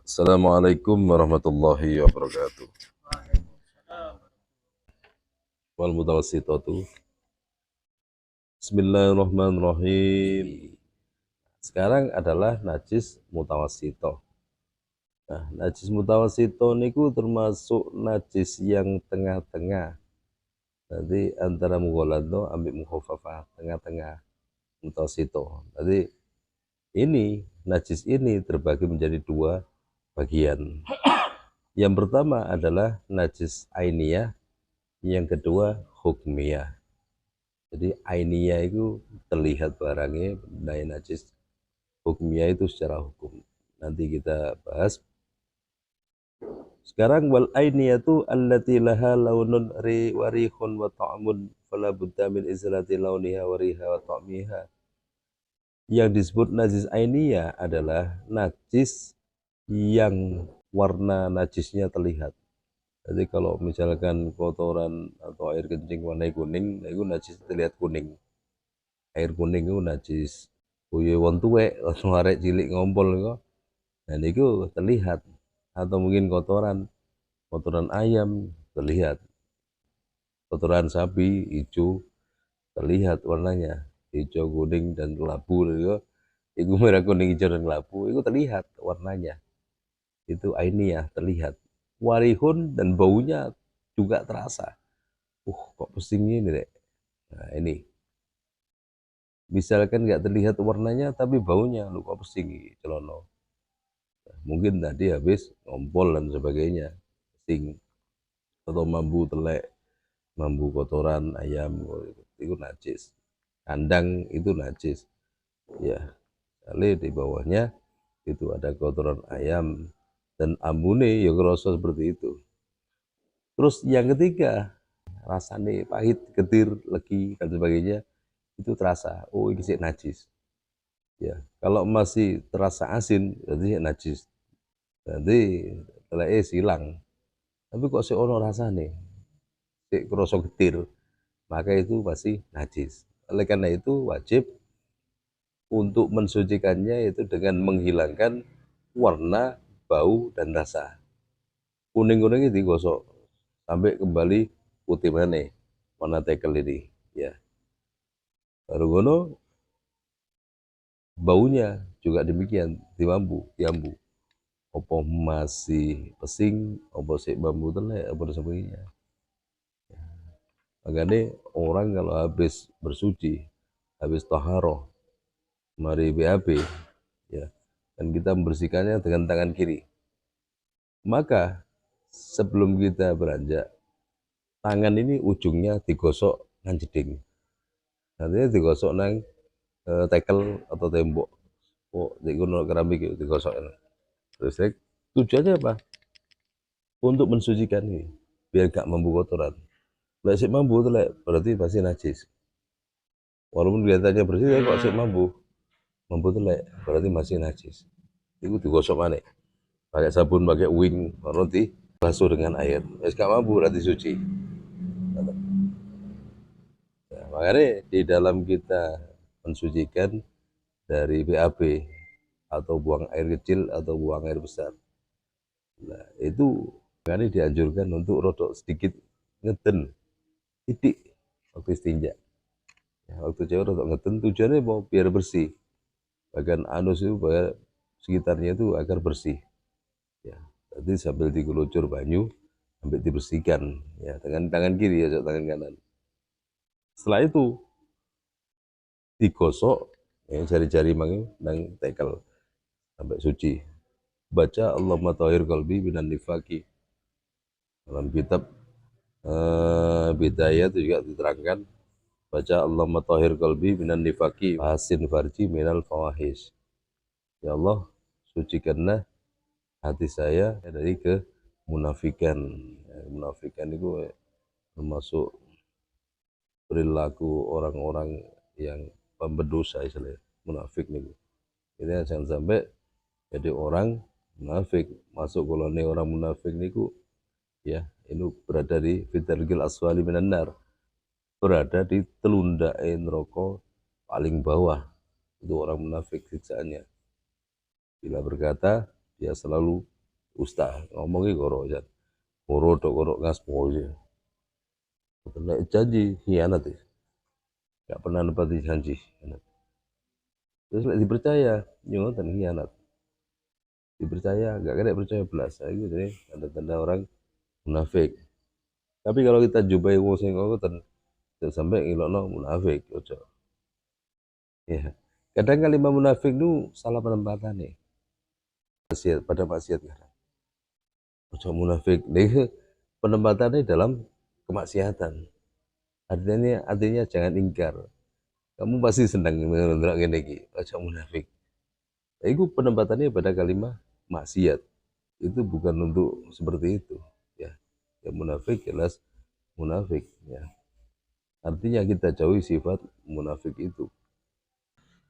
Assalamualaikum warahmatullahi wabarakatuh. Wal mutawassitatu. Bismillahirrahmanirrahim. Sekarang adalah najis mutawassito. Nah, najis mutawassito niku termasuk najis yang tengah-tengah. Jadi antara mughaladho ambek mukhaffafah, tengah-tengah mutawassito. Jadi ini najis ini terbagi menjadi dua bagian. Yang pertama adalah najis ainiyah, yang kedua hukmiyah. Jadi ainiyah itu terlihat barangnya benda yang najis, hukmiyah itu secara hukum. Nanti kita bahas. Sekarang wal ainiyatu allati laha launun warihun wa ta'mun fala budda min izalati launiha wa riha wa ta'miha. Yang disebut najis ainiyah adalah najis yang warna najisnya terlihat. Jadi kalau misalkan kotoran atau air kencing warna kuning, nah itu najis terlihat kuning. Air kuning itu najis. Kuyu wong tuwek, arek cilik ngompol kok. Nah niku terlihat. Atau mungkin kotoran ayam terlihat. Kotoran sapi hijau terlihat warnanya. Hijau, kuning dan kelabu niku. Iku merah kuning hijau dan kelabu itu terlihat warnanya. Itu ainiyah terlihat. Warihun dan baunya juga terasa. Kok pusing ini deh. Nah ini. Misalkan nggak terlihat warnanya tapi baunya, lu kok pusing celono. Mungkin tadi habis ngompol dan sebagainya, pusing. Atau mambu telek, mambu kotoran ayam, itu najis. Kandang itu najis. Ya, kali di bawahnya itu ada kotoran ayam dan ambune ya kerasa seperti itu. Terus yang ketiga, rasanya pahit, getir, legi dan sebagainya itu terasa. Oh ini sih najis. Ya, kalau masih terasa asin berarti najis. Berarti teleke silang. Tapi kok sik ono rasane, sik krasa getir, maka itu pasti najis. Oleh karena itu wajib untuk mensucikannya itu dengan menghilangkan warna, bau dan rasa. Kuning-kuning itu digosok sampai kembali putih maneh warna tekel ini, ya. Baru ngono baunya juga demikian diambu. Apa masih pesing, apa sik bambu telek, apa dan sebagainya. Makanya orang kalau habis bersuci, habis taharoh, mari BAB, ya, dan kita membersihkannya dengan tangan kiri. Maka sebelum kita beranjak, tangan ini ujungnya digosok nang jeding. Nantinya digosok nang tekel atau tembok. Oh, di gunung keramik itu digosok. Terus tujuannya apa? Untuk mensucikan ini, biar gak mambu kotoran. Lek sik mambu itu berarti pasti najis. Walaupun kelihatannya bersih, tapi kok sik mambu itu berarti masih najis. Itu digosok mana? Pakai sabun, pakai wing, baru dibasuh dengan air. Wis gak mambu berarti suci. Nah, makanya di dalam kita mensucikan dari BAB atau buang air kecil atau buang air besar. Nah, itu makanya dianjurkan untuk rodok sedikit ngeden, titik waktu istinja. Ya, waktu cewek rodok ngeden tujuannya mau biar bersih. Bagian anus itu bagian sekitarnya itu agar bersih. Ya, jadi sambil dikelucur banyu sampai dibersihkan ya dengan tangan kiri ya tangan kanan. Setelah itu digosok ya, jari-jari mangi nang tekel sampai suci. Baca Allahumma tahhir qalbi minan nifaqi. Dalam kitab Bidayah itu juga diterangkan baca Allahumma tahhir qalbi minan nifaqi hasin farji minal fawahish. Ya Allah, sucikanlah hati saya dari kemunafikan. Ya, munafikan itu termasuk perilaku orang-orang yang pemberdosa istilahnya, munafik nih. Ini jangan sampai jadi orang munafik, masuk koloni orang munafik niku ya, ini berada di fitargil aswali minan nar, berada di telundai neraka paling bawah. Itu orang munafik siksaannya. Bila berkata dia selalu ustaz ngomongnya koro jan koro ngaspo aja nek janji hianat ya gak pernah nepati janji terus lek dipercaya ngoten hianat dipercaya gak kena percaya belas itu jadi tanda-tanda orang munafik tapi kalau kita jumpai wong sing ngoten sampai ngilokno munafik ojo ya kadang kalimat munafik itu salah penempatan nih maksiat pada maksiat ojo munafik nih penempatannya dalam kemaksiatan artinya jangan ingkar kamu pasti senang ndelok ngene iki ojo munafik itu penempatannya pada kalimat maksiat itu bukan untuk seperti itu ya ya munafik jelas munafik ya artinya kita jauhi sifat munafik itu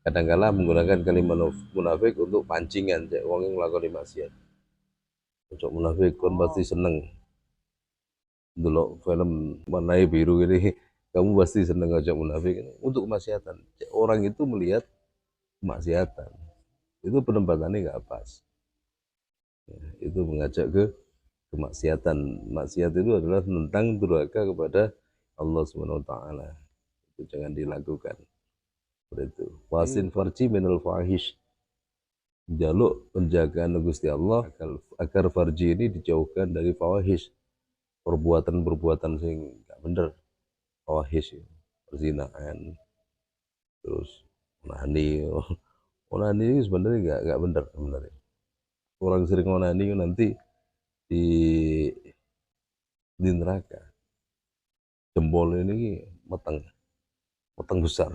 kadangkala menggunakan kalimat munafik untuk pancingan cek wong yang nglakoni maksiat ojo munafik kon pasti seneng delok film warnanya biru ini kamu pasti seneng ojo munafik untuk kemaksiatan orang itu melihat kemaksiatan itu penempatannya nggak pas ya, itu mengajak ke kemaksiatan maksiat itu adalah tentang durhaka kepada Allah Subhanahu wa taala itu jangan dilakukan seperti itu wasin farji minal fahish jaluk penjagaan Gusti Allah agar farji ini dijauhkan dari fawahish perbuatan-perbuatan sing gak bener fawahish perzinahan terus onani onani ini sebenarnya gak bener sebenarnya orang sering onani nanti di neraka jempol ini meteng besar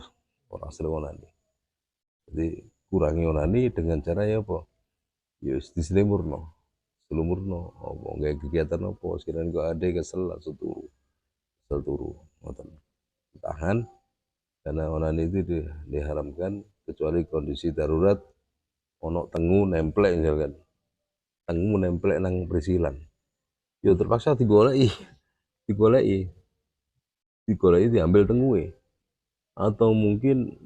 orang sering onani jadi kurangi onani dengan cara ya apa ya diselimurno apa nggak kegiatan apa sekiranya kok ada kesel langsung turu ngoten tahan karena onani itu diharamkan kecuali kondisi darurat ono tengu nemplek misalkan tengu nemplek nang perisilan ya terpaksa digoleki diambil tengu atau mungkin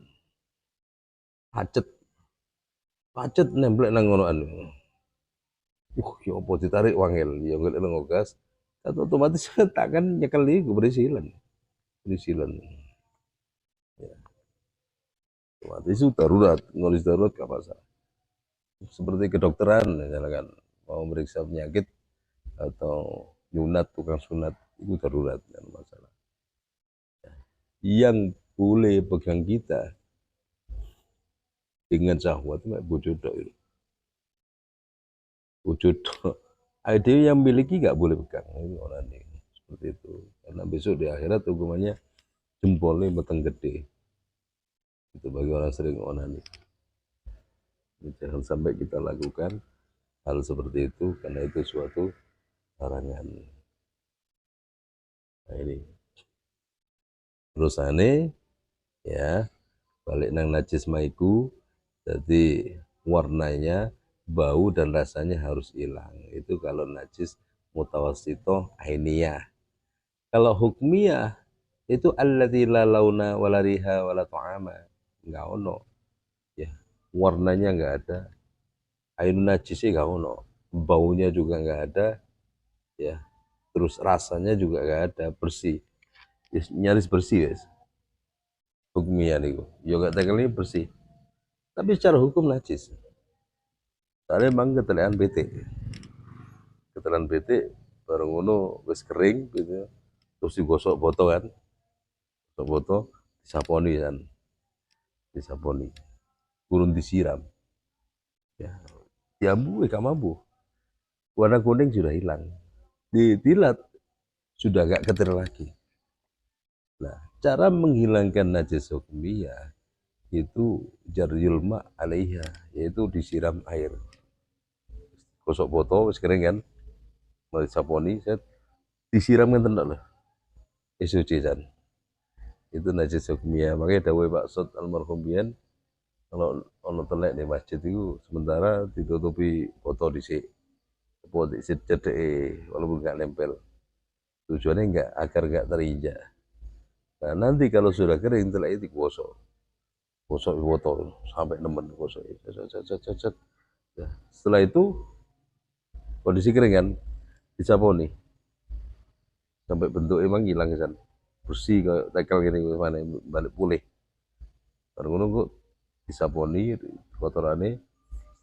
pacet nemplek nang ngonoan ya apa ditarik wangel ya golek nang gas atau otomatis takkan nyekel iku perisilan ya otomatis itu darurat ngolis darurat gak masalah seperti kedokteran misalkan mau meriksa penyakit atau nyunat tukang sunat itu darurat kan masalah yang boleh pegang kita dengan syahwat itu bojo tok itu bojo tok ide yang miliki gak boleh pegang ini orang ini seperti itu karena besok di akhirat hukumannya jempolnya meteng gede itu bagi orang sering onani jangan sampai kita lakukan hal seperti itu karena itu suatu larangan nah ini terusane ya balik nang najis maiku jadi warnanya bau dan rasanya harus hilang itu kalau najis mutawassithah ainiyah kalau hukmiyah itu alladzi la launa wala riha wala ta'ama enggak ono ya warnanya enggak ada ainun najisnya enggak ono baunya juga enggak ada ya terus rasanya juga enggak ada bersih nyaris bersih guys hukmiyah niku ya enggak tekel bersih tapi secara hukum najis soalnya emang ketelean baru ngono wis kering gitu terus digosok boto kan gosok boto disaponi kan disaponi kurun disiram ya diambu gak mampu warna kuning sudah hilang ditilat sudah gak ketir lagi nah cara menghilangkan najis hukmiyah itu jaryul ma alaiha yaitu disiram air gosok boto wis kering kan mau disaponi set disiram kan tendak lah suci kan itu najis hukmiyah makanya dawuh Pak Sot almarhum biyen kalau ono telek di masjid itu sementara ditutupi foto dhisik apa dhisik cedeke walaupun nggak nempel tujuannya enggak agar nggak terinjak nah nanti kalau sudah kering telek itu gosok foto sampai nemen gosok nah, setelah itu kondisi kering kan, disaponi sampai bentuk emang hilang kan, bersih kayak tekel gini mana balik pulih. Baru ngono kok disaponi kotorane,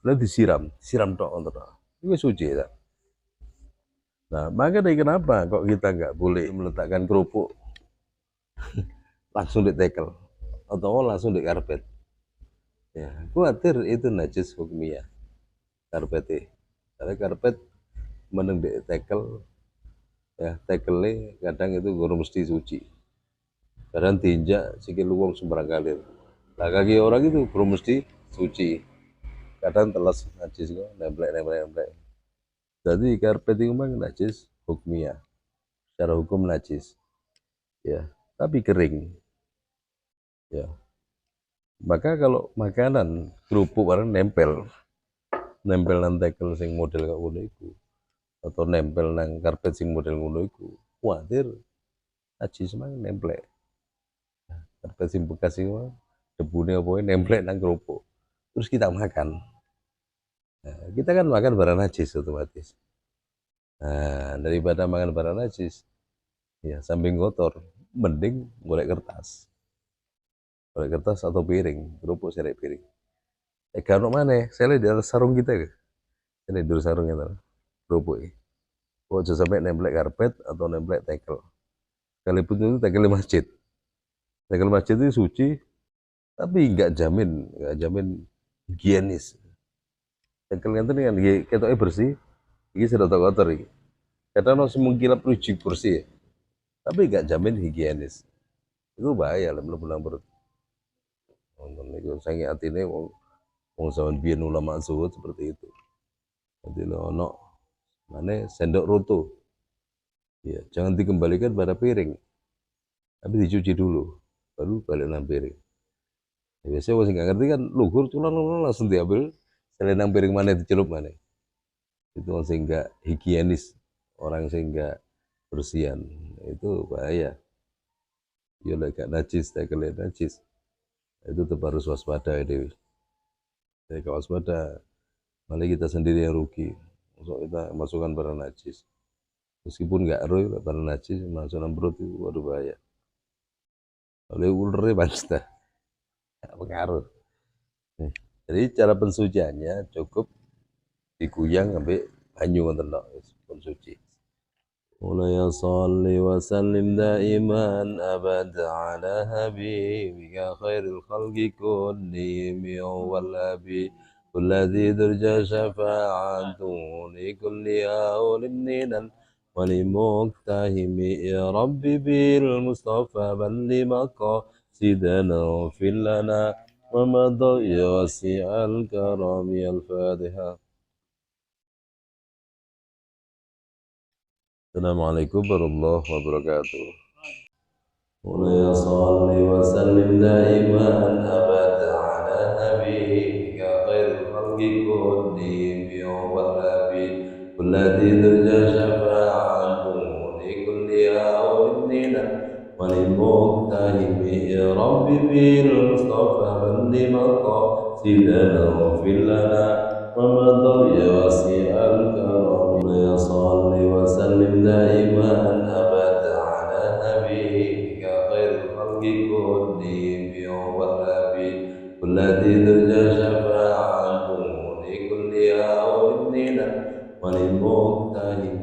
lalu disiram tok untuk itu suci ya. Nah, makanya kenapa kok kita nggak boleh meletakkan kerupuk langsung di tekel atau langsung di karpet? Ya, khawatir itu najis hukumnya karpet. Karena karpet meneng di tekel, ya tekelnya kadang itu guru mesti suci. Kadang tinjak sikil luwung sembarang kalir. Nah kaki orang itu guru mesti suci. Kadang telas najis kok, nemplek. Jadi karpet itu memang najis hukumnya. Secara hukum najis. Ya, tapi kering. Ya. Maka kalau makanan kerupuk barang nempel nang tekel sing model kaya ngono iku atau nempel nang karpet sing model ngono iku, kuwatir najis mang nemplek. Karpet sing bekas iku debune apa nemplek nang kerupuk. Terus kita makan. Nah, kita kan makan barang najis otomatis. Nah, daripada makan barang najis, ya samping kotor, mending golek kertas. Golek kertas atau piring, kerupuk serek piring. Kan mana? Saya lihat di atas sarung kita ke. Saya lihat di sarung kita, kerupuk. Kok aja sampai nemplek karpet atau nemplek tekel. Sekalipun itu tekel masjid. Tekel masjid itu suci, tapi nggak jamin higienis. Tekel ngenten kan ketoknya bersih, ini sudah kotor iki. Kadang harus mengkilap rujuk bersih, tapi nggak jamin higienis. Itu bahaya lah mlebu nang perut. Wonten niku saking atine wong zaman biyen ulama zuhud seperti itu. Jadi ono mana sendok roto. Ya, jangan dikembalikan pada piring, tapi dicuci dulu, baru balik nang piring. Ya, biasanya orang nggak ngerti kan lugur cuman langsung diambil selendang piring mana dicelup mana. Itu orang sehingga higienis, orang sehingga bersihan, itu bahaya. Ya gak najis, tekelnya najis, itu tetap harus waspada ya Dewi. Jadi kalau waspada, malah kita sendiri yang rugi. Masuk kita masukkan barang najis, meskipun nggak roh barang najis masukkan perut itu waduh bahaya. Oleh ulernya pasti pengaruh. Jadi cara pensuciannya cukup diguyang sampai banyu ngoten tok pun suci. Mulai salli wa sallim daiman abad ala habibika khairil khalqi kullihim wal abi والذي ترجى شفاعته لكل هول من ولمقتهم يا رب بالمصطفى بل مقاصدنا واغفر لنا ومضى واسع الكرم الفاتحة. السلام عليكم ورحمة الله وبركاته. ولا صل وسلم دائما أبدا على حبيبك خير الخلق كلهم يوم النبي والذي ترجى شفاعته لكل هول من وللمقتهم يا رب بالمصطفى من مقاصدنا واغفر لنا ومضى واسع الكرم. يا صل وسلم دائما ابدا على حبيبك خير الخلق كلهم يوم النبي والذي ترجى شفاعته لكل هول من وللمقتهم